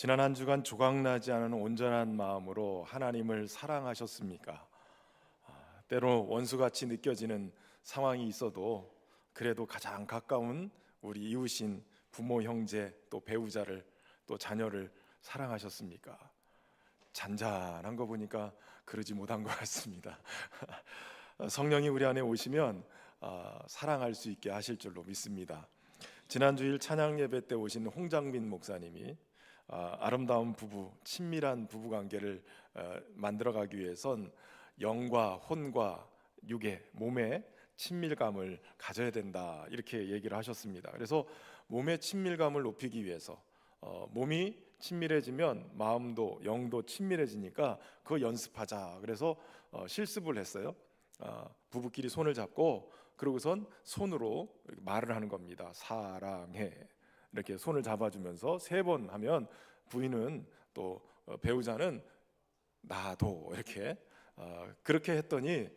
지난 한 주간 조각나지 않은 온전한 마음으로 하나님을 사랑하셨습니까? 때로 원수같이 느껴지는 상황이 있어도 그래도 가장 가까운 우리 이웃인 부모, 형제, 또 배우자를, 또 자녀를 사랑하셨습니까? 잔잔한 거 보니까 그러지 못한 것 같습니다. 성령이 우리 안에 오시면 사랑할 수 있게 하실 줄로 믿습니다. 지난 주일 찬양 예배 때 오신 홍장민 목사님이 아름다운 부부, 친밀한 부부 관계를 만들어가기 위해선 영과 혼과 육의 몸의 친밀감을 가져야 된다, 이렇게 얘기를 하셨습니다. 그래서 몸의 친밀감을 높이기 위해서 몸이 친밀해지면 마음도 영도 친밀해지니까 그거 연습하자. 그래서 실습을 했어요. 부부끼리 손을 잡고 그러고선 손으로 말을 하는 겁니다. 사랑해, 이렇게 손을 잡아주면서 3번 하면 부인은 또 배우자는 나도, 이렇게 그렇게 했더니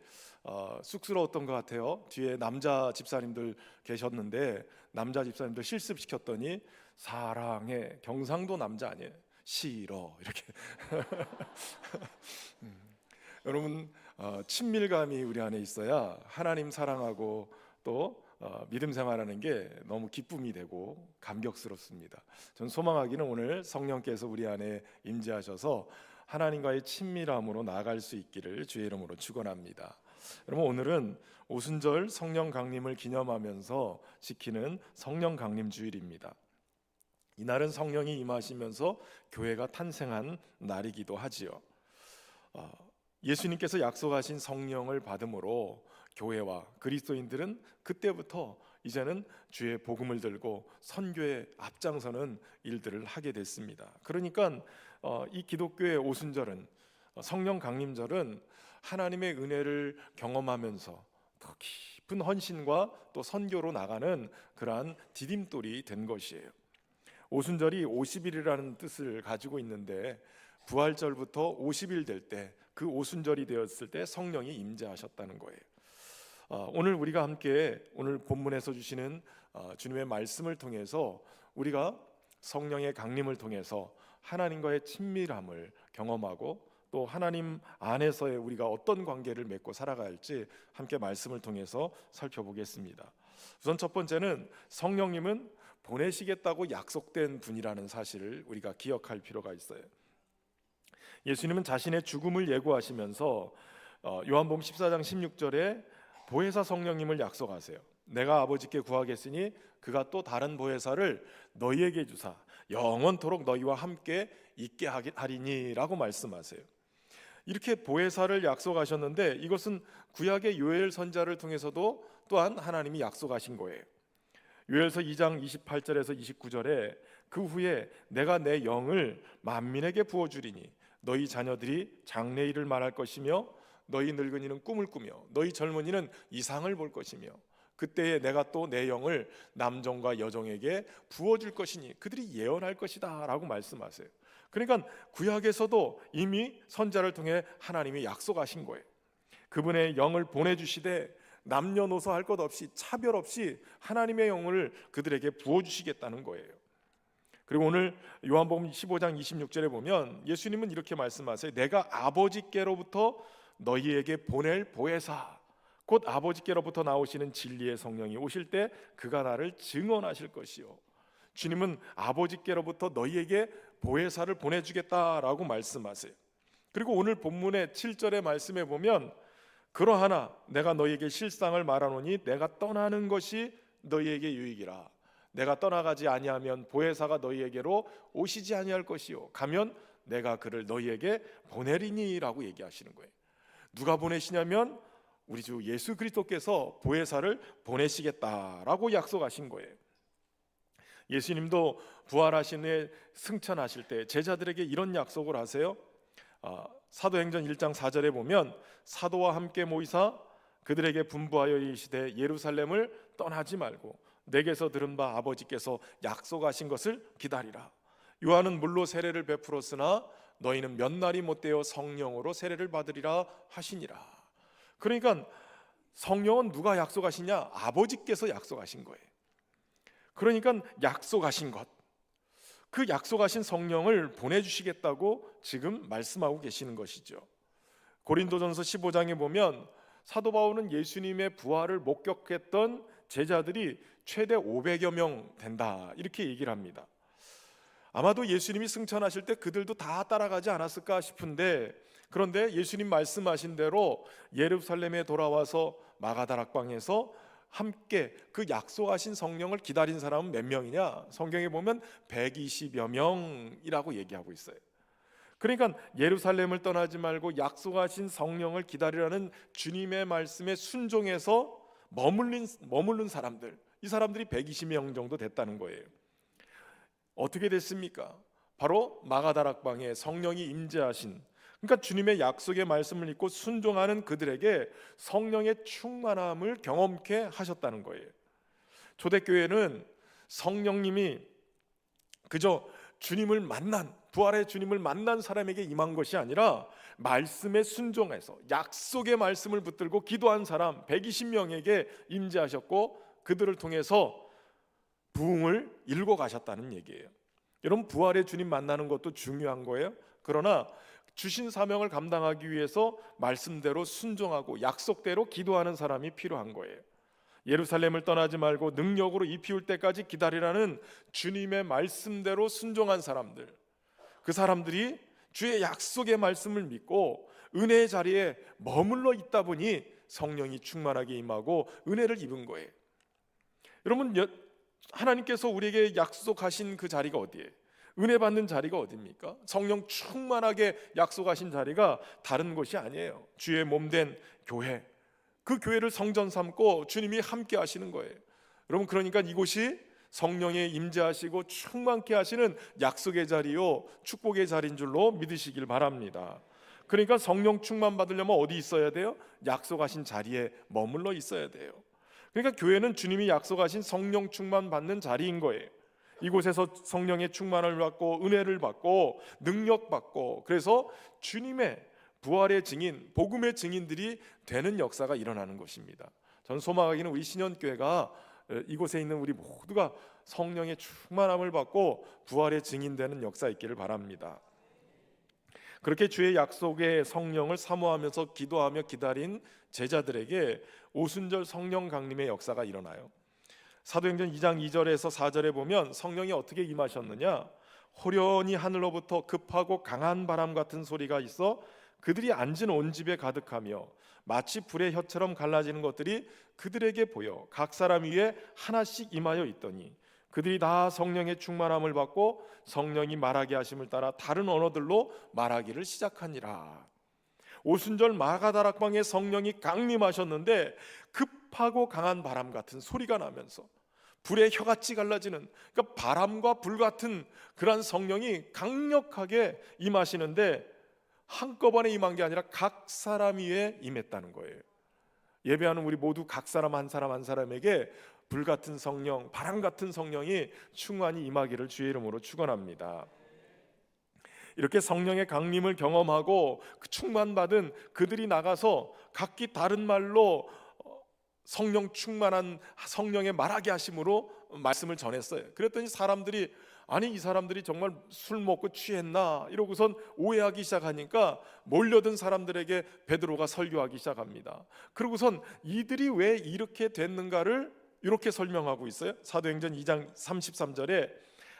쑥스러웠던 것 같아요. 뒤에 남자 집사님들 계셨는데 남자 집사님들 실습시켰더니 사랑해, 경상도 남자 아니에요, 싫어, 이렇게. 여러분, 친밀감이 우리 안에 있어야 하나님 사랑하고 또 믿음 생활하는 게 너무 기쁨이 되고 감격스럽습니다. 전 소망하기는 오늘 성령께서 우리 안에 임재하셔서 하나님과의 친밀함으로 나아갈 수 있기를 주의 이름으로 축원합니다. 여러분, 오늘은 오순절 성령 강림을 기념하면서 지키는 성령 강림 주일입니다. 이날은 성령이 임하시면서 교회가 탄생한 날이기도 하지요. 예수님께서 약속하신 성령을 받음으로 교회와 그리스도인들은 그때부터 이제는 주의 복음을 들고 선교에 앞장서는 일들을 하게 됐습니다. 그러니까 이 기독교의 오순절은, 성령 강림절은 하나님의 은혜를 경험하면서 더 깊은 헌신과 또 선교로 나가는 그러한 디딤돌이 된 것이에요. 오순절이 50일이라는 뜻을 가지고 있는데 부활절부터 50일 될 때, 그 오순절이 되었을 때 성령이 임재하셨다는 거예요. 오늘 우리가 함께 오늘 본문에서 주시는 주님의 말씀을 통해서 우리가 성령의 강림을 통해서 하나님과의 친밀함을 경험하고 또 하나님 안에서의 우리가 어떤 관계를 맺고 살아가야 할지 함께 말씀을 통해서 살펴보겠습니다. 우선 첫 번째는 성령님은 보내시겠다고 약속된 분이라는 사실을 우리가 기억할 필요가 있어요. 예수님은 자신의 죽음을 예고하시면서 요한복음 14장 16절에 보혜사 성령님을 약속하세요. 내가 아버지께 구하겠으니 그가 또 다른 보혜사를 너희에게 주사 영원토록 너희와 함께 있게 하리니 라고 말씀하세요. 이렇게 보혜사를 약속하셨는데 이것은 구약의 요엘 선지자를 통해서도 또한 하나님이 약속하신 거예요. 요엘서 2장 28절에서 29절에 그 후에 내가 내 영을 만민에게 부어주리니 너희 자녀들이 장래일을 말할 것이며 너희 늙은이는 꿈을 꾸며 너희 젊은이는 이상을 볼 것이며 그때에 내가 또 내 영을 남종과 여종에게 부어줄 것이니 그들이 예언할 것이다 라고 말씀하세요. 그러니까 구약에서도 이미 선지자를 통해 하나님이 약속하신 거예요. 그분의 영을 보내주시되 남녀노소 할 것 없이 차별 없이 하나님의 영을 그들에게 부어주시겠다는 거예요. 그리고 오늘 요한복음 15장 26절에 보면 예수님은 이렇게 말씀하세요. 내가 아버지께로부터 너희에게 보낼 보혜사, 곧 아버지께로부터 나오시는 진리의 성령이 오실 때 그가 나를 증언하실 것이요. 주님은 아버지께로부터 너희에게 보혜사를 보내주겠다라고 말씀하세요. 그리고 오늘 본문의 7절의 말씀에 보면 그러하나 내가 너희에게 실상을 말하노니 내가 떠나는 것이 너희에게 유익이라. 내가 떠나가지 아니하면 보혜사가 너희에게로 오시지 아니할 것이요 가면 내가 그를 너희에게 보내리니라고 얘기하시는 거예요. 누가 보내시냐면 우리 주 예수 그리스도께서 보혜사를 보내시겠다라고 약속하신 거예요. 예수님도 부활하신 후에 승천하실 때 제자들에게 이런 약속을 하세요. 사도행전 1장 4절에 보면 사도와 함께 모이사 그들에게 분부하여 이르시되 예루살렘을 떠나지 말고 내게서 들은 바 아버지께서 약속하신 것을 기다리라. 요한은 물로 세례를 베풀었으나 너희는 몇 날이 못되어 성령으로 세례를 받으리라 하시니라. 그러니까 성령은 누가 약속하시냐? 아버지께서 약속하신 거예요. 그러니까 약속하신 것, 그 약속하신 성령을 보내주시겠다고 지금 말씀하고 계시는 것이죠. 고린도전서 15장에 보면 사도 바울은 예수님의 부활을 목격했던 제자들이 최대 500여 명 된다 이렇게 얘기를 합니다. 아마도 예수님이 승천하실 때 그들도 다 따라가지 않았을까 싶은데, 그런데 예수님 말씀하신 대로 예루살렘에 돌아와서 마가다락방에서 함께 그 약속하신 성령을 기다린 사람은 몇 명이냐? 성경에 보면 120여 명이라고 얘기하고 있어요. 그러니까 예루살렘을 떠나지 말고 약속하신 성령을 기다리라는 주님의 말씀에 순종해서 머무른 사람들, 이 사람들이 120명 정도 됐다는 거예요. 어떻게 됐습니까? 바로 마가다락방에 성령이 임재하신, 그러니까 주님의 약속의 말씀을 믿고 순종하는 그들에게 성령의 충만함을 경험케 하셨다는 거예요. 초대교회는 성령님이 그저 주님을 만난, 부활의 주님을 만난 사람에게 임한 것이 아니라 말씀에 순종해서 약속의 말씀을 붙들고 기도한 사람 120명에게 임재하셨고 그들을 통해서 부흥을 일궈 가셨다는 얘기예요. 여러분, 부활의 주님 만나는 것도 중요한 거예요. 그러나 주신 사명을 감당하기 위해서 말씀대로 순종하고 약속대로 기도하는 사람이 필요한 거예요. 예루살렘을 떠나지 말고 능력으로 이 피울 때까지 기다리라는 주님의 말씀대로 순종한 사람들, 그 사람들이 주의 약속의 말씀을 믿고 은혜의 자리에 머물러 있다 보니 성령이 충만하게 임하고 은혜를 입은 거예요. 여러분, 하나님께서 우리에게 약속하신 그 자리가 어디예요? 은혜 받는 자리가 어디입니까? 성령 충만하게 약속하신 자리가 다른 곳이 아니에요. 주의 몸된 교회, 그 교회를 성전 삼고 주님이 함께 하시는 거예요. 여러분, 그러니까 이곳이 성령에 임재하시고 충만케 하시는 약속의 자리요 축복의 자리인 줄로 믿으시길 바랍니다. 그러니까 성령 충만 받으려면 어디 있어야 돼요? 약속하신 자리에 머물러 있어야 돼요. 그러니까 교회는 주님이 약속하신 성령 충만 받는 자리인 거예요. 이곳에서 성령의 충만을 받고 은혜를 받고 능력 받고, 그래서 주님의 부활의 증인, 복음의 증인들이 되는 역사가 일어나는 것입니다. 저는 소망하기는 우리 신현교회가 이곳에 있는 우리 모두가 성령의 충만함을 받고 부활의 증인되는 역사 있기를 바랍니다. 그렇게 주의 약속의 성령을 사모하면서 기도하며 기다린 제자들에게 오순절 성령 강림의 역사가 일어나요. 사도행전 2장 2절에서 4절에 보면 성령이 어떻게 임하셨느냐? 호련히 하늘로부터 급하고 강한 바람 같은 소리가 있어 그들이 앉은 온 집에 가득하며 마치 불의 혀처럼 갈라지는 것들이 그들에게 보여 각 사람 위에 하나씩 임하여 있더니 그들이 다 성령의 충만함을 받고 성령이 말하게 하심을 따라 다른 언어들로 말하기를 시작하니라. 오순절 마가다락방에 성령이 강림하셨는데 급하고 강한 바람 같은 소리가 나면서 불의 혀같이 갈라지는, 그러니까 바람과 불 같은 그러한 성령이 강력하게 임하시는데 한꺼번에 임한 게 아니라 각 사람 위에 임했다는 거예요. 예배하는 우리 모두 각 사람 한 사람 한 사람에게 불 같은 성령, 바람 같은 성령이 충만히 임하기를 주의 이름으로 축원합니다. 이렇게 성령의 강림을 경험하고 그 충만받은 그들이 나가서 각기 다른 말로 성령 충만한 성령의 말하게 하심으로 말씀을 전했어요. 그랬더니 사람들이, 아니 이 사람들이 정말 술 먹고 취했나 이러고선 오해하기 시작하니까 몰려든 사람들에게 베드로가 설교하기 시작합니다. 그러고선 이들이 왜 이렇게 됐는가를 이렇게 설명하고 있어요. 사도행전 2장 33절에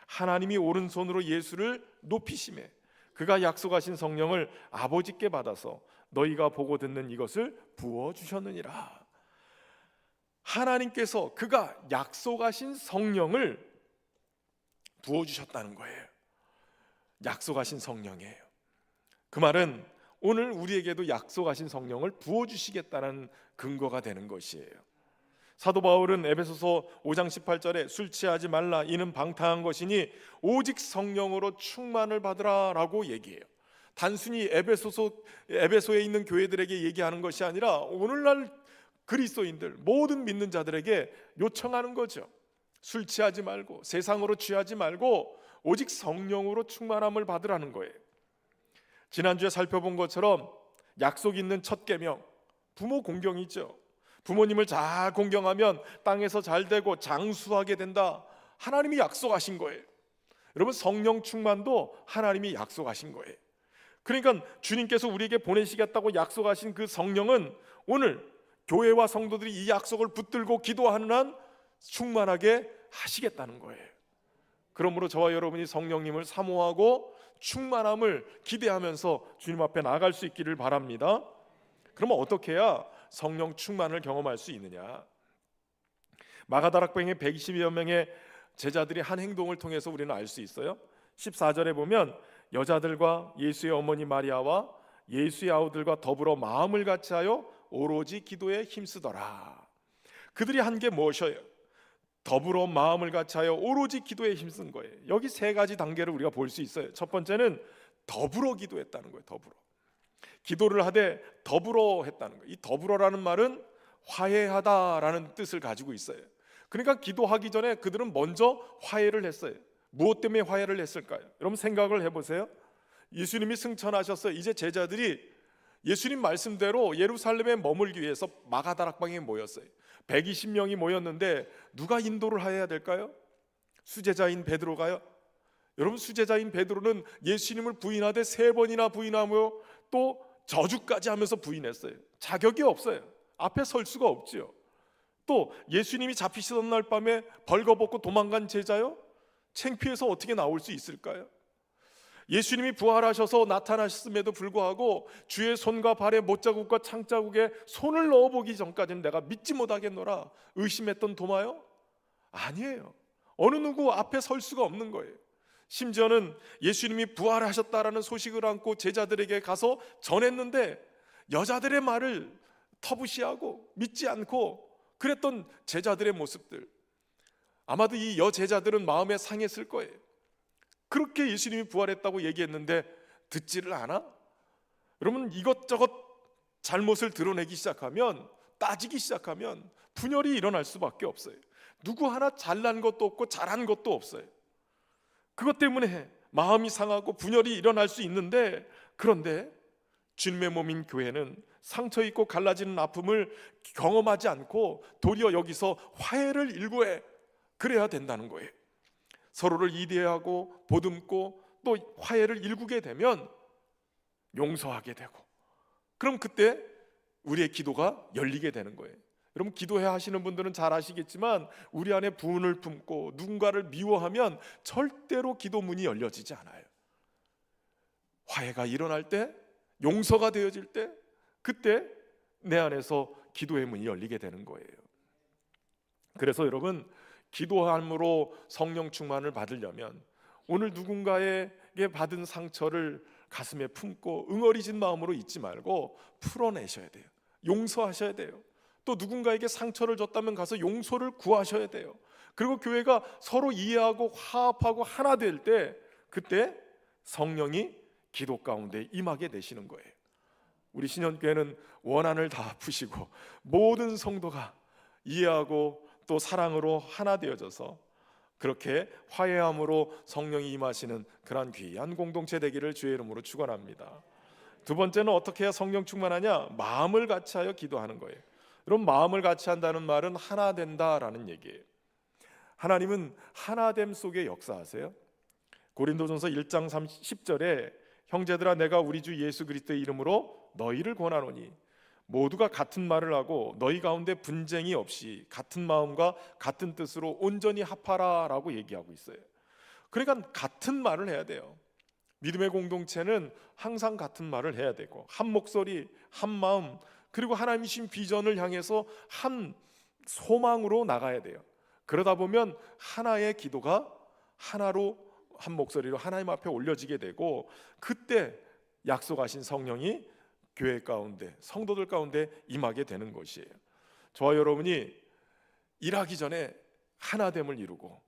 하나님이 오른손으로 예수를 높이시매 그가 약속하신 성령을 아버지께 받아서 너희가 보고 듣는 이것을 부어주셨느니라. 하나님께서 그가 약속하신 성령을 부어주셨다는 거예요. 약속하신 성령이에요. 그 말은 오늘 우리에게도 약속하신 성령을 부어주시겠다는 근거가 되는 것이에요. 사도 바울은 에베소서 5장 18절에 술 취하지 말라 이는 방탕한 것이니 오직 성령으로 충만을 받으라 라고 얘기해요. 단순히 에베소에 있는 교회들에게 얘기하는 것이 아니라 오늘날 그리스도인들 모든 믿는 자들에게 요청하는 거죠. 술 취하지 말고 세상으로 취하지 말고 오직 성령으로 충만함을 받으라는 거예요. 지난주에 살펴본 것처럼 약속 있는 첫 계명, 부모 공경이죠. 부모님을 잘 공경하면 땅에서 잘 되고 장수하게 된다. 하나님이 약속하신 거예요. 여러분, 성령 충만도 하나님이 약속하신 거예요. 그러니까 주님께서 우리에게 보내시겠다고 약속하신 그 성령은 오늘 교회와 성도들이 이 약속을 붙들고 기도하는 한 충만하게 하시겠다는 거예요. 그러므로 저와 여러분이 성령님을 사모하고 충만함을 기대하면서 주님 앞에 나아갈 수 있기를 바랍니다. 그러면 어떻게 해야 성령 충만을 경험할 수 있느냐? 마가다락방의 120여 명의 제자들이 한 행동을 통해서 우리는 알 수 있어요. 14절에 보면 여자들과 예수의 어머니 마리아와 예수의 아우들과 더불어 마음을 같이하여 오로지 기도에 힘쓰더라. 그들이 한 게 무엇이에요? 더불어 마음을 같이하여 오로지 기도에 힘쓴 거예요. 여기 세 가지 단계를 우리가 볼 수 있어요. 첫 번째는 더불어 기도했다는 거예요. 더불어 기도를 하되 더불어 했다는 거예요. 이 더불어라는 말은 화해하다라는 뜻을 가지고 있어요. 그러니까 기도하기 전에 그들은 먼저 화해를 했어요. 무엇 때문에 화해를 했을까요? 여러분 생각을 해보세요. 예수님이 승천하셨어요. 이제 제자들이 예수님 말씀대로 예루살렘에 머물기 위해서 마가다락방에 모였어요. 120명이 모였는데 누가 인도를 해야 될까요? 수제자인 베드로가요? 여러분, 수제자인 베드로는 예수님을 부인하되 3번이나 부인하며 또 저주까지 하면서 부인했어요. 자격이 없어요. 앞에 설 수가 없지요. 또 예수님이 잡히시던 날 밤에 벌거벗고 도망간 제자요? 창피해서 어떻게 나올 수 있을까요? 예수님이 부활하셔서 나타나셨음에도 불구하고 주의 손과 발에 못자국과 창자국에 손을 넣어보기 전까지는 내가 믿지 못하겠노라 의심했던 도마요? 아니에요. 어느 누구 앞에 설 수가 없는 거예요. 심지어는 예수님이 부활하셨다라는 소식을 안고 제자들에게 가서 전했는데 여자들의 말을 터부시하고 믿지 않고 그랬던 제자들의 모습들, 아마도 이 여제자들은 마음에 상했을 거예요. 그렇게 예수님이 부활했다고 얘기했는데 듣지를 않아? 여러분, 이것저것 잘못을 드러내기 시작하면, 따지기 시작하면 분열이 일어날 수밖에 없어요. 누구 하나 잘난 것도 없고 잘한 것도 없어요. 그것 때문에 마음이 상하고 분열이 일어날 수 있는데, 그런데 주님의 몸인 교회는 상처 있고 갈라지는 아픔을 경험하지 않고 도리어 여기서 화해를 일구해 그래야 된다는 거예요. 서로를 이해하고 보듬고 또 화해를 일구게 되면 용서하게 되고, 그럼 그때 우리의 기도가 열리게 되는 거예요. 여러분, 기도해야 하시는 분들은 잘 아시겠지만 우리 안에 분을 품고 누군가를 미워하면 절대로 기도 문이 열려지지 않아요. 화해가 일어날 때, 용서가 되어질 때, 그때 내 안에서 기도의 문이 열리게 되는 거예요. 그래서 여러분, 기도함으로 성령 충만을 받으려면 오늘 누군가에게 받은 상처를 가슴에 품고 응어리진 마음으로 있지 말고 풀어내셔야 돼요. 용서하셔야 돼요. 또 누군가에게 상처를 줬다면 가서 용서를 구하셔야 돼요. 그리고 교회가 서로 이해하고 화합하고 하나 될 때, 그때 성령이 기도 가운데 임하게 되시는 거예요. 우리 신현교회는 원한을 다 푸시고 모든 성도가 이해하고 또 사랑으로 하나 되어져서 그렇게 화해함으로 성령이 임하시는 그러한 귀한 공동체 되기를 주의 이름으로 축원합니다. 두 번째는 어떻게 해야 성령 충만하냐? 마음을 같이하여 기도하는 거예요. 그럼 마음을 같이 한다는 말은 하나 된다라는 얘기예요. 하나님은 하나됨 속에 역사하세요. 고린도전서 1장 10절에 형제들아, 내가 우리 주 예수 그리스도의 이름으로 너희를 권하노니 모두가 같은 말을 하고 너희 가운데 분쟁이 없이 같은 마음과 같은 뜻으로 온전히 합하라라고 얘기하고 있어요. 그러니까 같은 말을 해야 돼요. 믿음의 공동체는 항상 같은 말을 해야 되고, 한 목소리, 한 마음, 그리고 하나님이신 비전을 향해서 한 소망으로 나가야 돼요. 그러다 보면 하나의 기도가 하나로, 한 목소리로 하나님 앞에 올려지게 되고, 그때 약속하신 성령이 교회 가운데, 성도들 가운데 임하게 되는 것이에요. 저와 여러분이 일하기 전에 하나됨을 이루고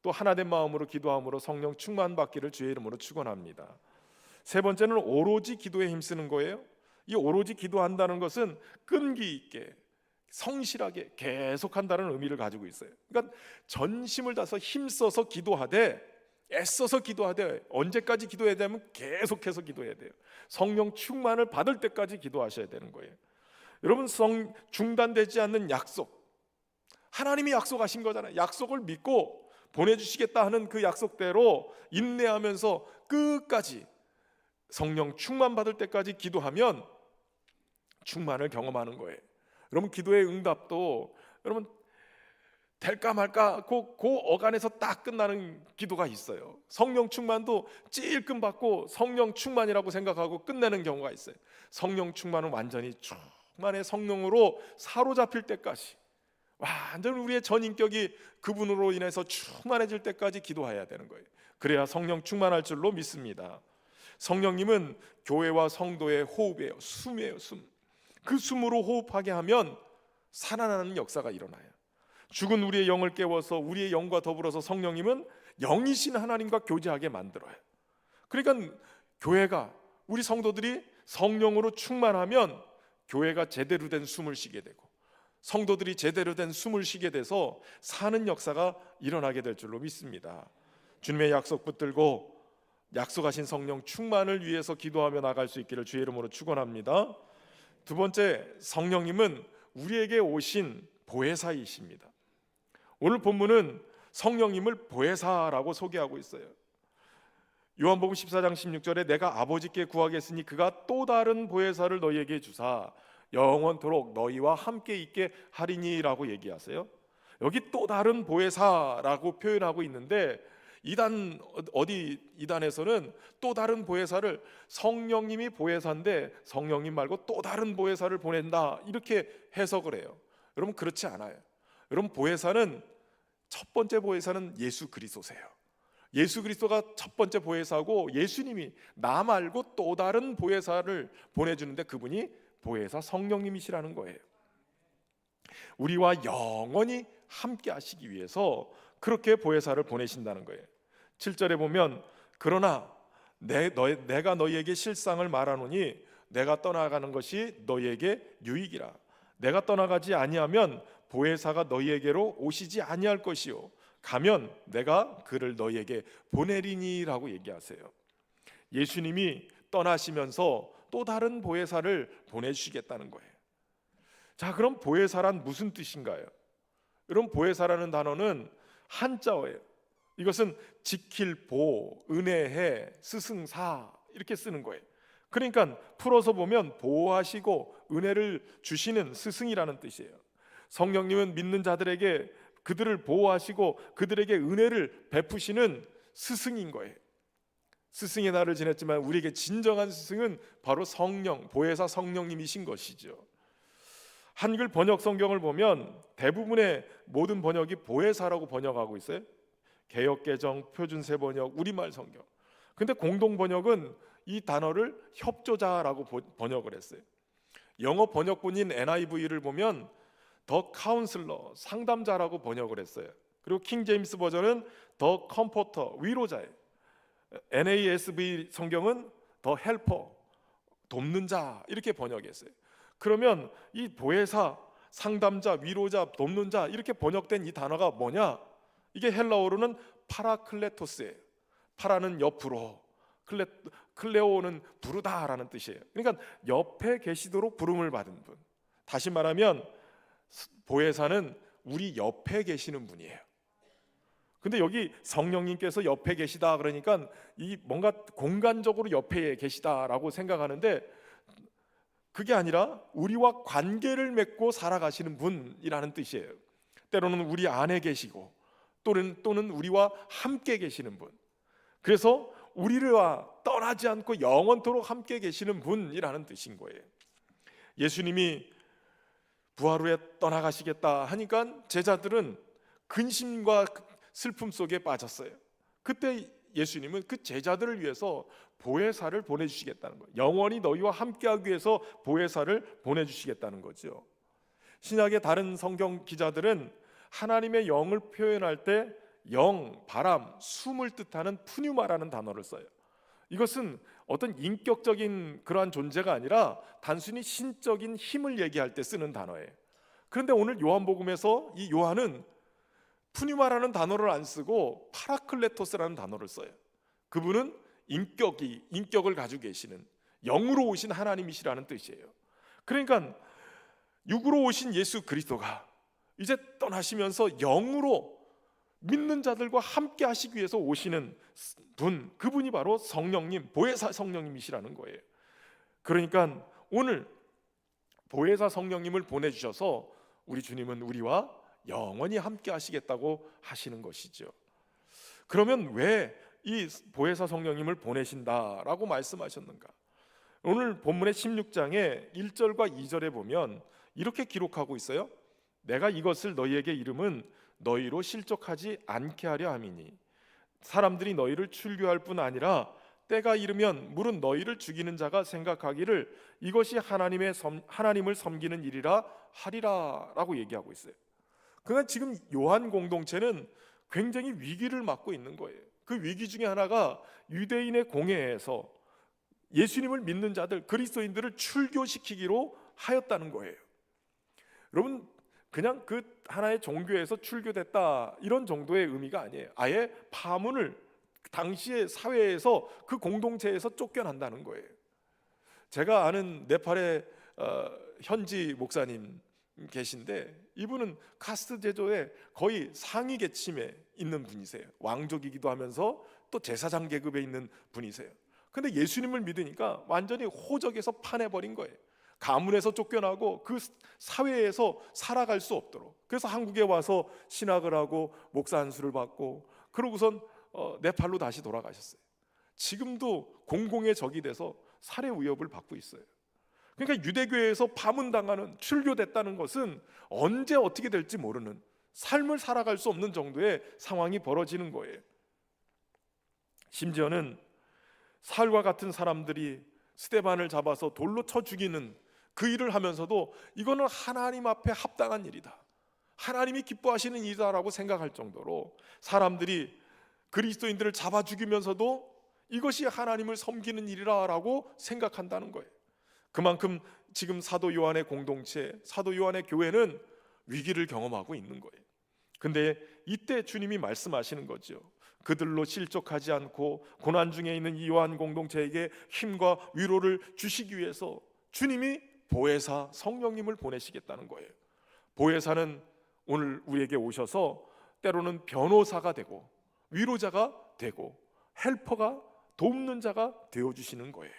또 하나된 마음으로 기도함으로 성령 충만받기를 주의 이름으로 축원합니다. 세 번째는 오로지 기도에 힘쓰는 거예요. 이 오로지 기도한다는 것은 끈기 있게 성실하게 계속한다는 의미를 가지고 있어요. 그러니까 전심을 다해서 힘써서 기도하되, 애써서 기도하되, 언제까지 기도해야 되면 계속해서 기도해야 돼요. 성령 충만을 받을 때까지 기도하셔야 되는 거예요. 여러분, 중단되지 않는 약속, 하나님이 약속하신 거잖아요. 약속을 믿고 보내주시겠다 하는 그 약속대로 인내하면서 끝까지 성령 충만 받을 때까지 기도하면 충만을 경험하는 거예요. 여러분, 기도의 응답도 여러분 될까 말까 그 어간에서 딱 끝나는 기도가 있어요. 성령 충만도 찔끔 받고 성령 충만이라고 생각하고 끝내는 경우가 있어요. 성령 충만은 완전히 충만의 성령으로 사로잡힐 때까지, 완전 우리의 전 인격이 그분으로 인해서 충만해질 때까지 기도해야 되는 거예요. 그래야 성령 충만할 줄로 믿습니다. 성령님은 교회와 성도의 호흡이에요. 숨이에요. 숨. 그 숨으로 호흡하게 하면 살아나는 역사가 일어나요. 죽은 우리의 영을 깨워서 우리의 영과 더불어서 성령님은 영이신 하나님과 교제하게 만들어요. 그러니까 교회가, 우리 성도들이 성령으로 충만하면 교회가 제대로 된 숨을 쉬게 되고 성도들이 제대로 된 숨을 쉬게 돼서 사는 역사가 일어나게 될 줄로 믿습니다. 주님의 약속 붙들고 약속하신 성령 충만을 위해서 기도하며 나갈 수 있기를 주의 이름으로 축원합니다. 두 번째, 성령님은 우리에게 오신 보혜사이십니다. 오늘 본문은 성령님을 보혜사라고 소개하고 있어요. 요한복음 14장 16절에 내가 아버지께 구하겠으니 그가 또 다른 보혜사를 너희에게 주사 영원토록 너희와 함께 있게 하리니라고 얘기하세요. 여기 또 다른 보혜사라고 표현하고 있는데 이단에서는 또 다른 보혜사를, 성령님이 보혜사인데 성령님 말고 또 다른 보혜사를 보낸다 이렇게 해석을 해요. 여러분, 그렇지 않아요. 여러분, 첫 번째 보혜사는 예수 그리스도세요. 예수 그리스도가 첫 번째 보혜사고 예수님이 나 말고 또 다른 보혜사를 보내주는데 그분이 보혜사 성령님이시라는 거예요. 우리와 영원히 함께 하시기 위해서 그렇게 보혜사를 보내신다는 거예요. 7절에 보면 그러나 내가 너희에게 실상을 말하노니 내가 떠나가는 것이 너희에게 유익이라. 내가 떠나가지 아니하면 보혜사가 너희에게로 오시지 아니할 것이요 가면 내가 그를 너희에게 보내리니라고 얘기하세요. 예수님이 떠나시면서 또 다른 보혜사를 보내주시겠다는 거예요. 자, 그럼 보혜사란 무슨 뜻인가요? 여러분, 보혜사라는 단어는 한자어예요. 이것은 지킬 보, 은혜해, 스승사 이렇게 쓰는 거예요. 그러니까 풀어서 보면 보호하시고 은혜를 주시는 스승이라는 뜻이에요. 성령님은 믿는 자들에게 그들을 보호하시고 그들에게 은혜를 베푸시는 스승인 거예요. 스승의 날을 지냈지만 우리에게 진정한 스승은 바로 성령, 보혜사 성령님이신 것이죠. 한글 번역 성경을 보면 대부분의 모든 번역이 보혜사라고 번역하고 있어요. 개역개정, 표준세 번역, 우리말 성경. 근데 공동 번역은 이 단어를 협조자라고 번역을 했어요. 영어 번역본인 NIV를 보면 더 카운슬러, 상담자라고 번역을 했어요. 그리고 킹 제임스 버전은 더 컴포터, 위로자예요. NASB 성경은 더 헬퍼, 돕는 자 이렇게 번역했어요. 그러면 이 보혜사, 상담자, 위로자, 돕는 자 이렇게 번역된 이 단어가 뭐냐? 이게 헬라어로는 파라클레토스예요. 파라는 옆으로, 클레오는 부르다라는 뜻이에요. 그러니까 옆에 계시도록 부름을 받은 분. 다시 말하면 보혜사는 우리 옆에 계시는 분이에요. 근데 여기 성령님께서 옆에 계시다 그러니까 이 뭔가 공간적으로 옆에 계시다라고 생각하는데 그게 아니라 우리와 관계를 맺고 살아가시는 분이라는 뜻이에요. 때로는 우리 안에 계시고 또는 우리와 함께 계시는 분. 그래서 우리와 떠나지 않고 영원토록 함께 계시는 분이라는 뜻인 거예요. 예수님이 부활 후에 떠나가시겠다 하니까 제자들은 근심과 슬픔 속에 빠졌어요. 그때 예수님은 그 제자들을 위해서 보혜사를 보내주시겠다는 거예요. 영원히 너희와 함께하기 위해서 보혜사를 보내주시겠다는 거죠. 신약의 다른 성경 기자들은 하나님의 영을 표현할 때 영, 바람, 숨을 뜻하는 푸뉴마라는 단어를 써요. 이것은 어떤 인격적인 그러한 존재가 아니라 단순히 신적인 힘을 얘기할 때 쓰는 단어예요. 그런데 오늘 요한복음에서 이 요한은 푸뉴마라는 단어를 안 쓰고 파라클레토스라는 단어를 써요. 그분은 인격을 가지고 계시는 영으로 오신 하나님이시라는 뜻이에요. 그러니까 육으로 오신 예수 그리스도가 이제 떠나시면서 영으로 믿는 자들과 함께 하시기 위해서 오시는 분, 그분이 바로 성령님, 보혜사 성령님이시라는 거예요. 그러니까 오늘 보혜사 성령님을 보내주셔서 우리 주님은 우리와 영원히 함께 하시겠다고 하시는 것이죠. 그러면 왜 이 보혜사 성령님을 보내신다라고 말씀하셨는가? 오늘 본문의 16장의 1절과 2절에 보면 이렇게 기록하고 있어요. 내가 이것을 너희에게 이름은 너희로 실족하지 않게 하려 함이니 사람들이 너희를 출교할 뿐 아니라 때가 이르면 물은 너희를 죽이는 자가 생각하기를 이것이 하나님을 섬기는 일이라 하리라 라고 얘기하고 있어요. 그러니까 지금 요한 공동체는 굉장히 위기를 맞고 있는 거예요. 그 위기 중에 하나가 유대인의 공회에서 예수님을 믿는 자들, 그리스도인들을 출교시키기로 하였다는 거예요. 여러분, 그냥 그 하나의 종교에서 출교됐다 이런 정도의 의미가 아니에요. 아예 파문을 당시의 사회에서 그 공동체에서 쫓겨난다는 거예요. 제가 아는 네팔의 현지 목사님 계신데 이분은 카스트 제도의 거의 상위 계층에 있는 분이세요. 왕족이기도 하면서 또 제사장 계급에 있는 분이세요. 근데 예수님을 믿으니까 완전히 호적에서 파내버린 거예요. 가문에서 쫓겨나고 그 사회에서 살아갈 수 없도록. 그래서 한국에 와서 신학을 하고 목사 안수를 받고 그러고선 네팔로 다시 돌아가셨어요. 지금도 공공의 적이 돼서 살해 위협을 받고 있어요. 그러니까 유대교회에서 파문당하는, 출교됐다는 것은 언제 어떻게 될지 모르는, 삶을 살아갈 수 없는 정도의 상황이 벌어지는 거예요. 심지어는 사울과 같은 사람들이 스데반을 잡아서 돌로 쳐 죽이는 그 일을 하면서도 이거는 하나님 앞에 합당한 일이다, 하나님이 기뻐하시는 일이다라고 생각할 정도로 사람들이 그리스도인들을 잡아 죽이면서도 이것이 하나님을 섬기는 일이라고 생각한다는 거예요. 그만큼 지금 사도 요한의 공동체, 사도 요한의 교회는 위기를 경험하고 있는 거예요. 근데 이때 주님이 말씀하시는 거죠. 그들로 실족하지 않고 고난 중에 있는 이 요한 공동체에게 힘과 위로를 주시기 위해서 주님이 보혜사 성령님을 보내시겠다는 거예요. 보혜사는 오늘 우리에게 오셔서 때로는 변호사가 되고 위로자가 되고 헬퍼가, 돕는 자가 되어주시는 거예요.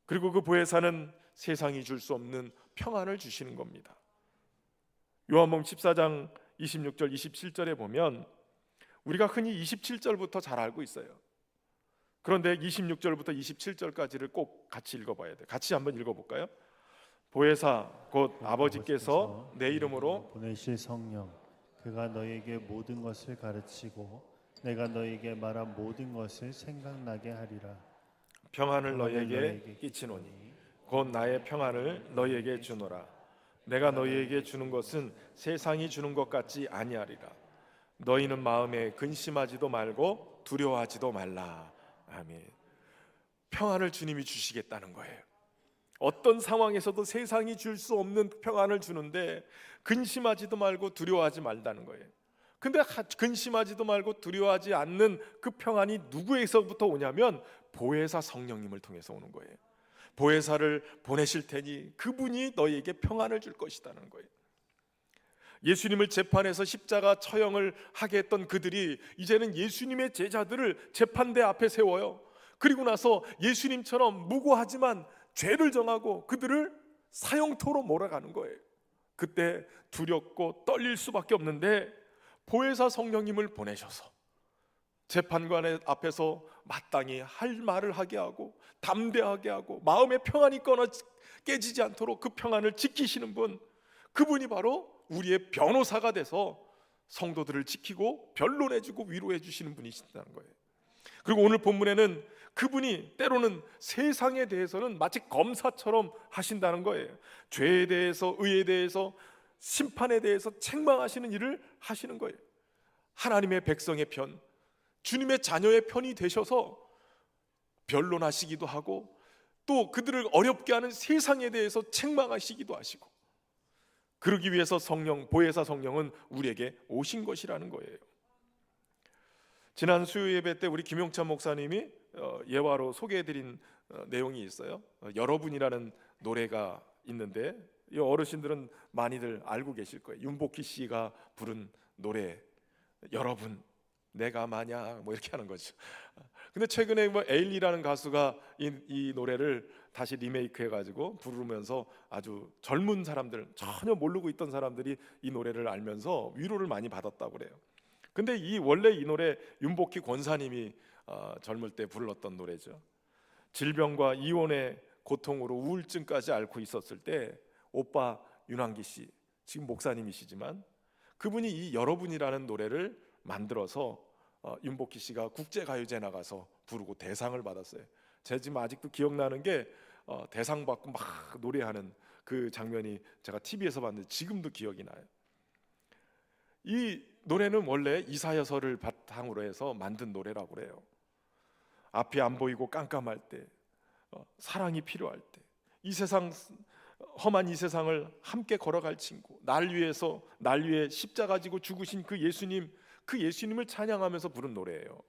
그리고 그 보혜사는 세상이 줄 수 없는 평안을 주시는 겁니다. 요한복음 14장 26절 27절에 보면 우리가 흔히 27절부터 잘 알고 있어요. 그런데 26절부터 27절까지를 꼭 같이 읽어봐야 돼요. 같이 한번 읽어볼까요? 보혜사 곧 아버지께서 내 이름으로 보내실 성령, 그가 너희에게 모든 것을 가르치고 내가 너희에게 말한 모든 것을 생각나게 하리라. 평안을 너희에게 끼치노니 곧 나의 평안을 너희에게 주노라. 내가 너희에게 주는 것은 세상이 주는 것 같지 아니하리라. 너희는 마음에 근심하지도 말고 두려워하지도 말라. 아멘. 평안을 주님이 주시겠다는 거예요. 어떤 상황에서도 세상이 줄 수 없는 평안을 주는데 근심하지도 말고 두려워하지 말라는 거예요. 근데 근심하지도 말고 두려워하지 않는 그 평안이 누구에서부터 오냐면 보혜사 성령님을 통해서 오는 거예요. 보혜사를 보내실 테니 그분이 너희에게 평안을 줄 것이라는 거예요. 예수님을 재판에서 십자가 처형을 하게 했던 그들이 이제는 예수님의 제자들을 재판대 앞에 세워요. 그리고 나서 예수님처럼 무고하지만 죄를 정하고 그들을 사형터로 몰아가는 거예요. 그때 두렵고 떨릴 수밖에 없는데 보혜사 성령님을 보내셔서 재판관 앞에서 마땅히 할 말을 하게 하고 담대하게 하고 마음의 평안이 깨지지 않도록 그 평안을 지키시는 분, 그분이 바로 우리의 변호사가 돼서 성도들을 지키고 변론해주고 위로해 주시는 분이시다는 거예요. 그리고 오늘 본문에는 그분이 때로는 세상에 대해서는 마치 검사처럼 하신다는 거예요. 죄에 대해서, 의에 대해서, 심판에 대해서 책망하시는 일을 하시는 거예요. 하나님의 백성의 편, 주님의 자녀의 편이 되셔서 변론하시기도 하고 또 그들을 어렵게 하는 세상에 대해서 책망하시기도 하시고, 그러기 위해서 성령, 보혜사 성령은 우리에게 오신 것이라는 거예요. 지난 수요 예배 때 우리 김용찬 목사님이 예화로 소개해드린 내용이 있어요. 여러분이라는 노래가 있는데 이 어르신들은 많이들 알고 계실 거예요. 윤복희 씨가 부른 노래, 여러분 내가 만약 뭐 이렇게 하는 거죠. 근데 최근에 뭐 에일리라는 가수가 이 노래를 다시 리메이크 해가지고 부르면서 아주 젊은 사람들, 전혀 모르고 있던 사람들이 이 노래를 알면서 위로를 많이 받았다고 그래요. 근데 원래 이 노래 윤복희 권사님이 젊을 때 불렀던 노래죠. 질병과 이혼의 고통으로 우울증까지 앓고 있었을 때 오빠 윤환기 씨, 지금 목사님이시지만 그분이 이 여러분이라는 노래를 만들어서 윤복희 씨가 국제가요제 나가서 부르고 대상을 받았어요. 제가 지금 아직도 기억나는 게 대상 받고 막 노래하는 그 장면이 제가 TV에서 봤는데 지금도 기억이 나요. 이 노래는 원래 이사야서를 바탕으로 해서 만든 노래라고 그래요. 앞이 안 보이고 깜깜할 때, 사랑이 필요할 때, 이 세상 험한 이 세상을 함께 걸어갈 친구, 날 위해 십자가 지고 죽으신 그 예수님을 찬양하면서 부른 노래예요.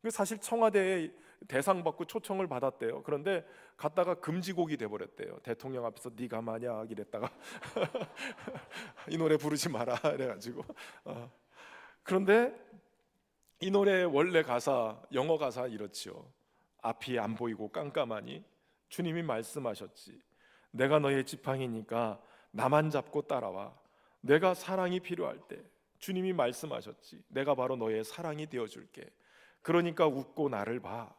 사실 청와대에 대상 받고 초청을 받았대요. 그런데 갔다가 금지곡이 돼버렸대요. 대통령 앞에서 네가 만약 이랬다가 이 노래 부르지 마라 이래가지고. 그런데 이 노래의 원래 가사, 영어 가사 이렇지요. 앞이 안 보이고 깜깜하니 주님이 말씀하셨지. 내가 너의 지팡이니까 나만 잡고 따라와. 내가 사랑이 필요할 때 주님이 말씀하셨지. 내가 바로 너의 사랑이 되어줄게. 그러니까 웃고 나를 봐.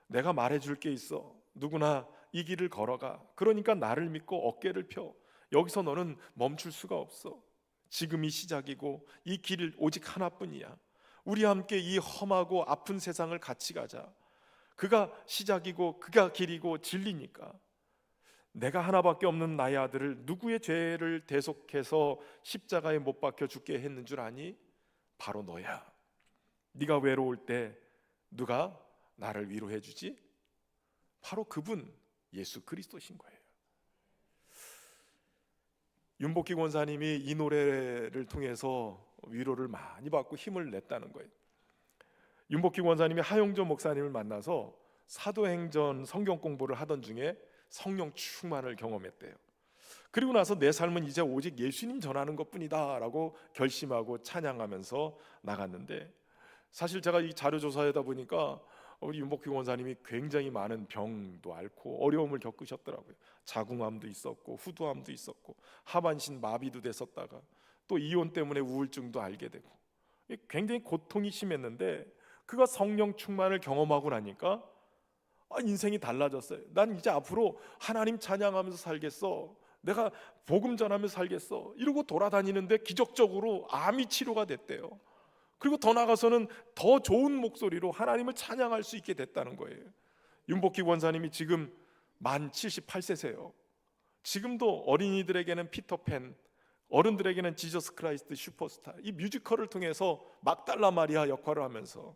내가 말해줄 게 있어. 누구나 이 길을 걸어가. 그러니까 나를 믿고 어깨를 펴. 여기서 너는 멈출 수가 없어. 지금이 시작이고 이 길 오직 하나뿐이야. 우리 함께 이 험하고 아픈 세상을 같이 가자. 그가 시작이고 그가 길이고 진리니까. 내가 하나밖에 없는 나의 아들을 누구의 죄를 대속해서 십자가에 못 박혀 죽게 했는 줄 아니? 바로 너야. 네가 외로울 때 누가 나를 위로해 주지? 바로 그분 예수 그리스도신 거예요. 윤복희 권사님이 이 노래를 통해서 위로를 많이 받고 힘을 냈다는 거예요. 윤복희 권사님이 하용조 목사님을 만나서 사도행전 성경 공부를 하던 중에 성령 충만을 경험했대요. 그리고 나서 내 삶은 이제 오직 예수님 전하는 것뿐이다 라고 결심하고 찬양하면서 나갔는데, 사실 제가 이 자료 조사하다 보니까 우리 윤복희 권사님이 굉장히 많은 병도 앓고 어려움을 겪으셨더라고요. 자궁암도 있었고 후두암도 있었고 하반신 마비도 됐었다가 또 이혼 때문에 우울증도 앓게 되고 굉장히 고통이 심했는데, 그가 성령 충만을 경험하고 나니까 인생이 달라졌어요. 난 이제 앞으로 하나님 찬양하면서 살겠어. 내가 복음 전하면서 살겠어. 이러고 돌아다니는데 기적적으로 암이 치료가 됐대요. 그리고 더 나아가서는 더 좋은 목소리로 하나님을 찬양할 수 있게 됐다는 거예요. 윤복희 권사님이 지금 만 78세세요. 지금도 어린이들에게는 피터팬, 어른들에게는 지저스 크라이스트 슈퍼스타, 이 뮤지컬을 통해서 막달라 마리아 역할을 하면서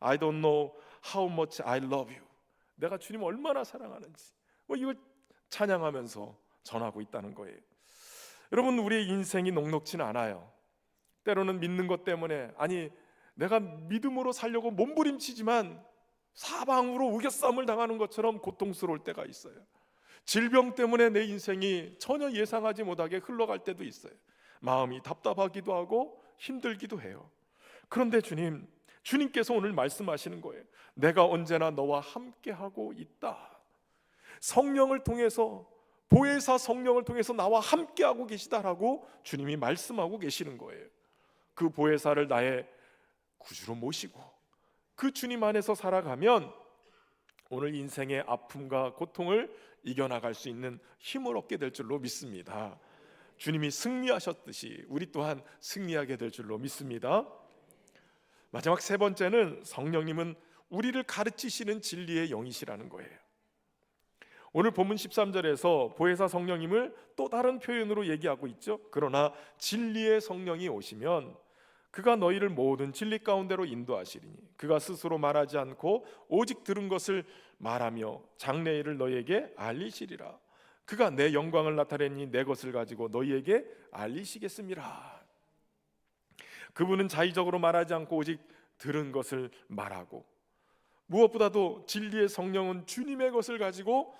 I don't know how much I love you, 내가 주님 얼마나 사랑하는지 이걸 찬양하면서 전하고 있다는 거예요. 여러분, 우리의 인생이 녹록지는 않아요. 때로는 믿는 것 때문에, 내가 믿음으로 살려고 몸부림치지만 사방으로 우겨싸움을 당하는 것처럼 고통스러울 때가 있어요. 질병 때문에 내 인생이 전혀 예상하지 못하게 흘러갈 때도 있어요. 마음이 답답하기도 하고 힘들기도 해요. 그런데 주님께서 오늘 말씀하시는 거예요. 내가 언제나 너와 함께하고 있다. 성령을 통해서, 보혜사 성령을 통해서 나와 함께하고 계시다라고 주님이 말씀하고 계시는 거예요. 그 보혜사를 나의 구주로 모시고 그 주님 안에서 살아가면 오늘 인생의 아픔과 고통을 이겨나갈 수 있는 힘을 얻게 될 줄로 믿습니다. 주님이 승리하셨듯이 우리 또한 승리하게 될 줄로 믿습니다. 마지막 세 번째는 성령님은 우리를 가르치시는 진리의 영이시라는 거예요. 오늘 본문 13절에서 보혜사 성령님을 또 다른 표현으로 얘기하고 있죠. 그러나 진리의 성령이 오시면 그가 너희를 모든 진리 가운데로 인도하시리니 그가 스스로 말하지 않고 오직 들은 것을 말하며 장래일을 너희에게 알리시리라. 그가 내 영광을 나타내니 내 것을 가지고 너희에게 알리시겠습니다. 그분은 자의적으로 말하지 않고 오직 들은 것을 말하고, 무엇보다도 진리의 성령은 주님의 것을 가지고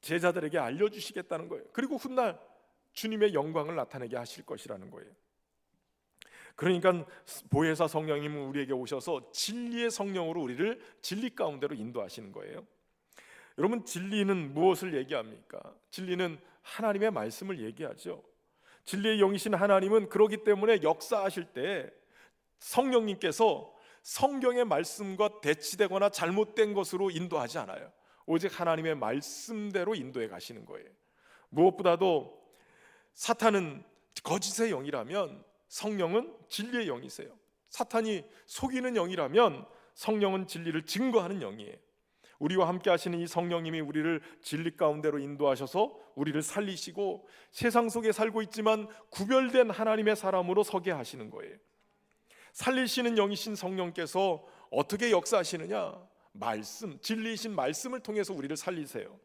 제자들에게 알려주시겠다는 거예요. 그리고 훗날 주님의 영광을 나타내게 하실 것이라는 거예요. 그러니까 보혜사 성령님은 우리에게 오셔서 진리의 성령으로 우리를 진리 가운데로 인도하시는 거예요. 여러분, 진리는 무엇을 얘기합니까? 진리는 하나님의 말씀을 얘기하죠. 진리의 영이신 하나님은 그러기 때문에 역사하실 때 성령님께서 성경의 말씀과 대치되거나 잘못된 것으로 인도하지 않아요. 오직 하나님의 말씀대로 인도해 가시는 거예요. 무엇보다도 사탄은 거짓의 영이라면 성령은 진리의 영이세요. 사탄이 속이는 영이라면 성령은 진리를 증거하는 영이에요. 우리와 함께 하시는 이 성령님이 우리를 진리 가운데로 인도하셔서 우리를 살리시고 세상 속에 살고 있지만 구별된 하나님의 사람으로 서게 하시는 거예요. 살리시는 영이신 성령께서 어떻게 역사하시느냐? 말씀, 진리이신 말씀을 통해서 우리를 살리세요.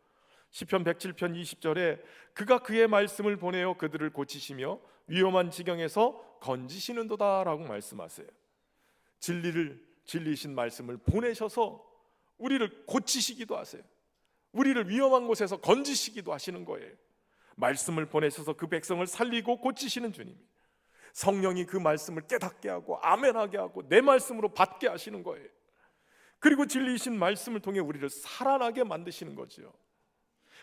시편 107편 20절에 그가 그의 말씀을 보내어 그들을 고치시며 위험한 지경에서 건지시는도다 라고 말씀하세요. 진리이신 말씀을 보내셔서 우리를 고치시기도 하세요. 우리를 위험한 곳에서 건지시기도 하시는 거예요. 말씀을 보내셔서 그 백성을 살리고 고치시는 주님, 성령이 그 말씀을 깨닫게 하고 아멘하게 하고 내 말씀으로 받게 하시는 거예요. 그리고 진리이신 말씀을 통해 우리를 살아나게 만드시는 거죠.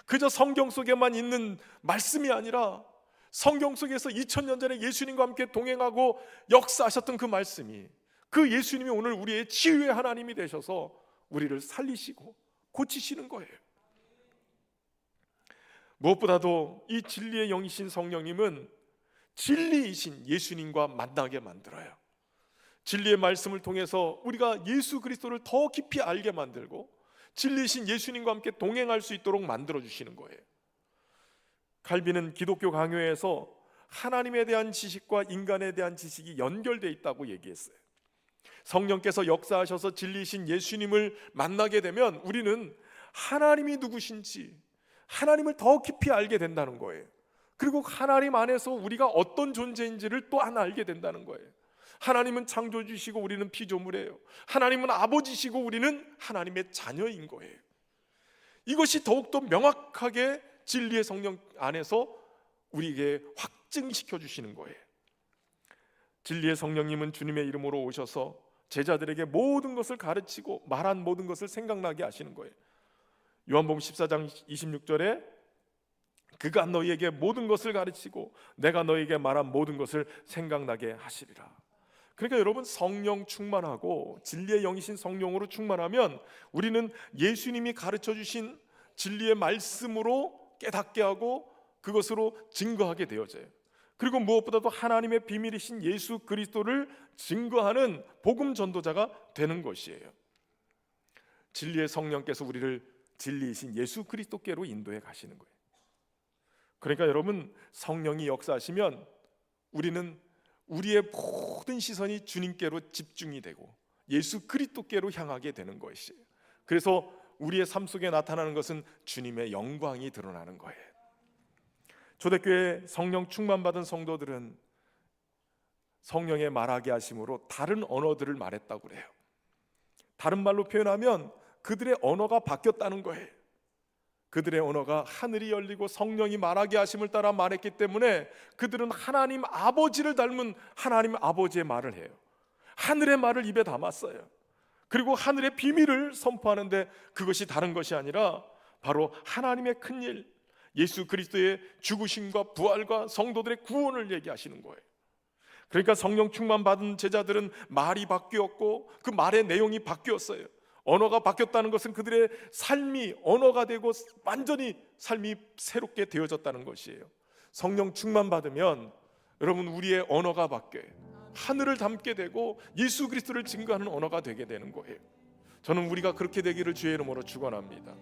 그저 성경 속에만 있는 말씀이 아니라 성경 속에서 2000년 전에 예수님과 함께 동행하고 역사하셨던 그 말씀이, 그 예수님이 오늘 우리의 치유의 하나님이 되셔서 우리를 살리시고 고치시는 거예요. 무엇보다도 이 진리의 영이신 성령님은 진리이신 예수님과 만나게 만들어요. 진리의 말씀을 통해서 우리가 예수 그리스도를 더 깊이 알게 만들고 진리이신 예수님과 함께 동행할 수 있도록 만들어주시는 거예요. 칼빈은 기독교 강요에서 하나님에 대한 지식과 인간에 대한 지식이 연결되어 있다고 얘기했어요. 성령께서 역사하셔서 진리이신 예수님을 만나게 되면 우리는 하나님이 누구신지, 하나님을 더 깊이 알게 된다는 거예요. 그리고 하나님 안에서 우리가 어떤 존재인지를 또 하나 알게 된다는 거예요. 하나님은 창조주시고 우리는 피조물이에요. 하나님은 아버지시고 우리는 하나님의 자녀인 거예요. 이것이 더욱더 명확하게 진리의 성령 안에서 우리에게 확증시켜 주시는 거예요. 진리의 성령님은 주님의 이름으로 오셔서 제자들에게 모든 것을 가르치고 말한 모든 것을 생각나게 하시는 거예요. 요한복음 14장 26절에 그가 너희에게 모든 것을 가르치고 내가 너희에게 말한 모든 것을 생각나게 하시리라. 그러니까 여러분, 성령 충만하고 진리의 영이신 성령으로 충만하면 우리는 예수님이 가르쳐 주신 진리의 말씀으로 깨닫게 하고 그것으로 증거하게 되어져요. 그리고 무엇보다도 하나님의 비밀이신 예수 그리스도를 증거하는 복음 전도자가 되는 것이에요. 진리의 성령께서 우리를 진리이신 예수 그리스도께로 인도해 가시는 거예요. 그러니까 여러분, 성령이 역사하시면 우리는 우리의 모든 시선이 주님께로 집중이 되고 예수 그리스도께로 향하게 되는 것이에요. 그래서 우리의 삶 속에 나타나는 것은 주님의 영광이 드러나는 거예요. 초대교회 성령 충만받은 성도들은 성령의 말하게 하심으로 다른 언어들을 말했다고 그래요. 다른 말로 표현하면 그들의 언어가 바뀌었다는 거예요. 그들의 언어가 하늘이 열리고 성령이 말하게 하심을 따라 말했기 때문에 그들은 하나님 아버지를 닮은 하나님 아버지의 말을 해요. 하늘의 말을 입에 담았어요. 그리고 하늘의 비밀을 선포하는데 그것이 다른 것이 아니라 바로 하나님의 큰일, 예수 그리스도의 죽으심과 부활과 성도들의 구원을 얘기하시는 거예요. 그러니까 성령 충만 받은 제자들은 말이 바뀌었고 그 말의 내용이 바뀌었어요. 언어가 바뀌었다는 것은 그들의 삶이 언어가 되고 완전히 삶이 새롭게 되어졌다는 것이에요. 성령 충만 받으면 여러분, 우리의 언어가 바뀌어요. 하늘을 담게 되고 예수 그리스도를 증거하는 언어가 되게 되는 거예요. 저는 우리가 그렇게 되기를 주의 이름으로 축원합니다.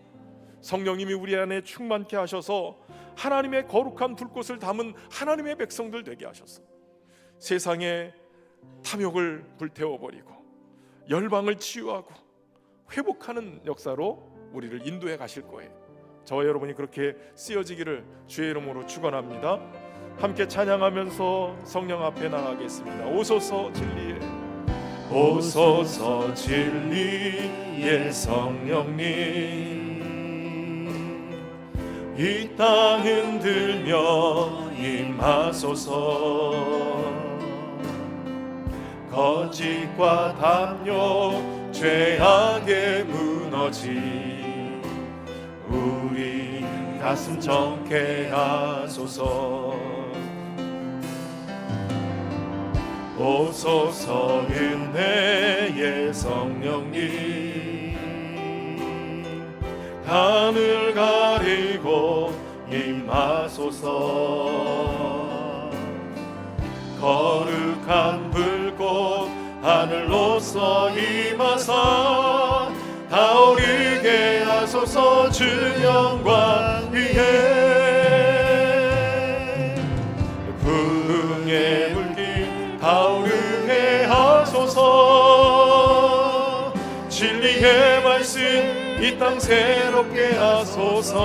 성령님이 우리 안에 충만케 하셔서 하나님의 거룩한 불꽃을 담은 하나님의 백성들 되게 하셔서 세상의 탐욕을 불태워버리고 열방을 치유하고 회복하는 역사로 우리를 인도해 가실 거예요. 저와 여러분이 그렇게 쓰여지기를 주의 이름으로 축원합니다. 함께 찬양하면서 성령 앞에 나가겠습니다. 오소서 진리의, 오소서 진리의 성령님, 이 땅 흔들며 임하소서. 거짓과 담력 죄악에 무너진 우리 가슴 정케 하소서. 오소서 은혜의 성령님, 하늘 가리고 임하소서. 거룩한 불꽃 하늘로서 임하사 타오르게 하소서. 주 영광 위에 부흥의 물길 타오르게 하소서. 진리의 말씀 이 땅 새롭게 하소서.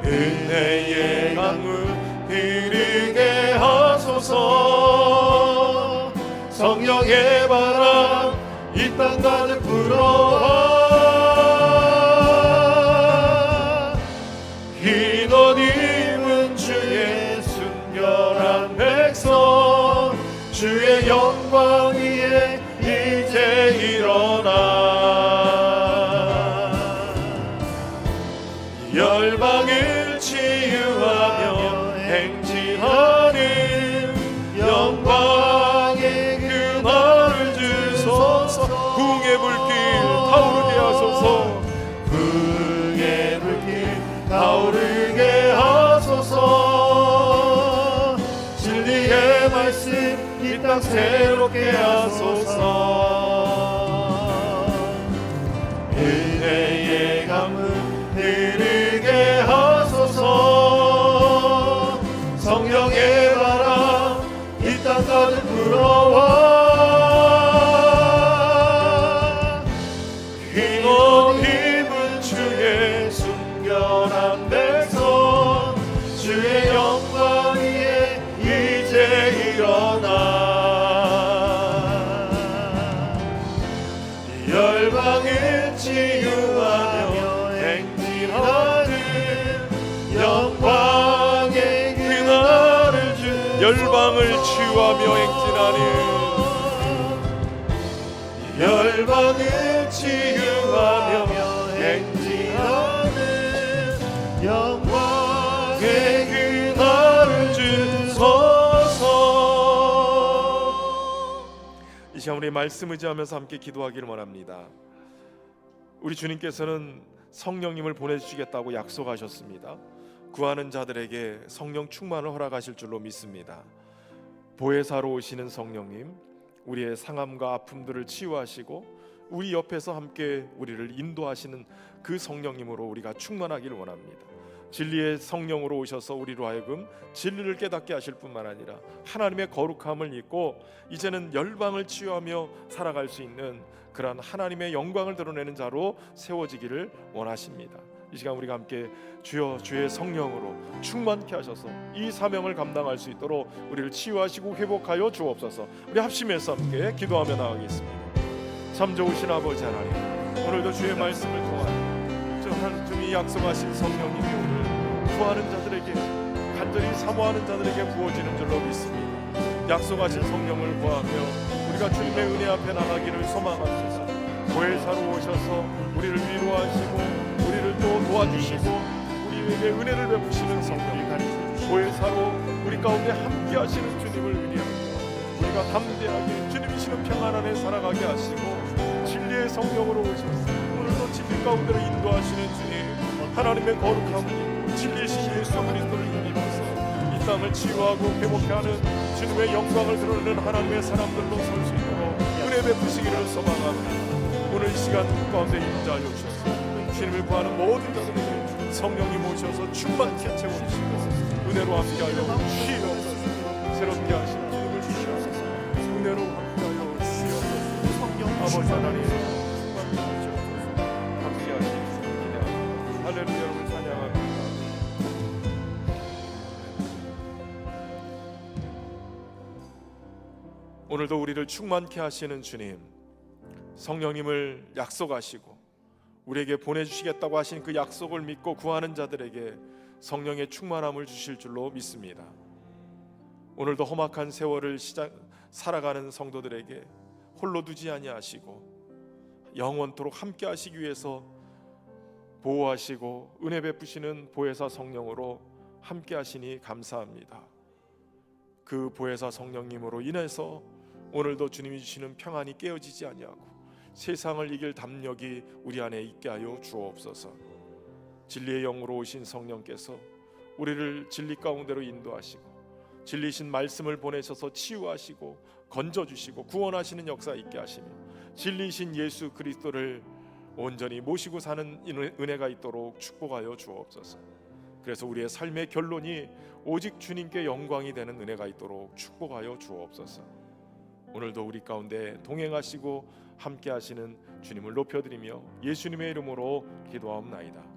은혜의 강물 흐르게 하소서. 성령의 바람 이 땅 가득 불어와. 흰 옷 입은 주의 순결한 백성, 주의 영광 위에 이제 일어나. 열방을 치유하며 행진하는 영광의 그날을 주소서. 부흥의 불길 타오르게 하소서. 부흥의 불길 타오르게 하소서. 진리의 말씀 이 땅 새롭게 하소서. 은혜의 강물 흐르게 하소서. 성령의 바람 이 땅 가득 불어와. 흰 옷 입은 주의 순결한 백성, 주의 영광 위에 이제 일어나. 열방을 치유하며 행진하는 영광의 그날을 주. 열방을 치유하며 행진하는, 열방을 치유하며 행진하는 영광의 그날을 주소서. 이 시간 우리 말씀 의지하면서 함께 기도하기를 원합니다. 우리 주님께서는 성령님을 보내주시겠다고 약속하셨습니다. 구하는 자들에게 성령 충만을 허락하실 줄로 믿습니다. 보혜사로 오시는 성령님, 우리의 상함과 아픔들을 치유하시고 우리 옆에서 함께 우리를 인도하시는 그 성령님으로 우리가 충만하기를 원합니다. 진리의 성령으로 오셔서 우리로 하여금 진리를 깨닫게 하실 뿐만 아니라 하나님의 거룩함을 잊고 이제는 열방을 치유하며 살아갈 수 있는 그러한 하나님의 영광을 드러내는 자로 세워지기를 원하십니다. 이 시간 우리가 함께 주여 주의 성령으로 충만케 하셔서 이 사명을 감당할 수 있도록 우리를 치유하시고 회복하여 주옵소서. 우리 합심해서 함께 기도하며 나가겠습니다. 참 좋으신 아버지 하나님, 오늘도 주의 말씀을 통하여 저 하나님이 약속하신 성령님이 오늘 구하는 자들에게, 간절히 사모하는 자들에게 부어지는 줄로 믿습니다. 약속하신 성령을 구하며 우리가 주님의 은혜 앞에 나가기를 소망하소서. 보혜사로 오셔서 우리를 위로하시고 우리를 또 도와주시고 우리에게 은혜를 베푸시는 성령, 보혜사로 우리 가운데 함께 하시는 주님을 의뢰하며 우리가 담대하게 주님이시는 평안 안에 살아가게 하시고 진리의 성령으로 오셔서 오늘도 진리 가운데로 인도하시는 주님, 하나님의 거룩함을 입고 진리이신 예수 그리스도를 입어서 이 땅을 치유하고 회복케 하는 주님의 영광을 드러내는 하나님의 사람들로 설 수 있도록 은혜 베푸시기를 소망합니다. 오늘 이 시간 가운데 임자하여 주셔서 주님을 구하는 모든 자들에게 성령님 오셔서 충만케 채워주시고 은혜로 함께하여 주시옵소서. 새롭게 하신 주님을 주시옵소서. 은혜로 함께하여 주시옵소서. 아버지 하나님 충만케 하시옵소서. 함께하시옵소서. 기대합니다. 할렐루야. 여러분 찬양합니다. 오늘도 우리를 충만케 하시는 주님, 성령님을 약속하시고 우리에게 보내주시겠다고 하신 그 약속을 믿고 구하는 자들에게 성령의 충만함을 주실 줄로 믿습니다. 오늘도 험악한 세월을 살아가는 성도들에게 홀로 두지 아니하시고 영원토록 함께 하시기 위해서 보호하시고 은혜 베푸시는 보혜사 성령으로 함께 하시니 감사합니다. 그 보혜사 성령님으로 인해서 오늘도 주님이 주시는 평안이 깨어지지 아니하고 세상을 이길 담력이 우리 안에 있게 하여 주옵소서. 진리의 영으로 오신 성령께서 우리를 진리 가운데로 인도하시고 진리신 말씀을 보내셔서 치유하시고 건져주시고 구원하시는 역사 있게 하시며 진리신 예수 그리스도를 온전히 모시고 사는 은혜가 있도록 축복하여 주옵소서. 그래서 우리의 삶의 결론이 오직 주님께 영광이 되는 은혜가 있도록 축복하여 주옵소서. 오늘도 우리 가운데 동행하시고 함께 하시는 주님을 높여드리며 예수님의 이름으로 기도하옵나이다.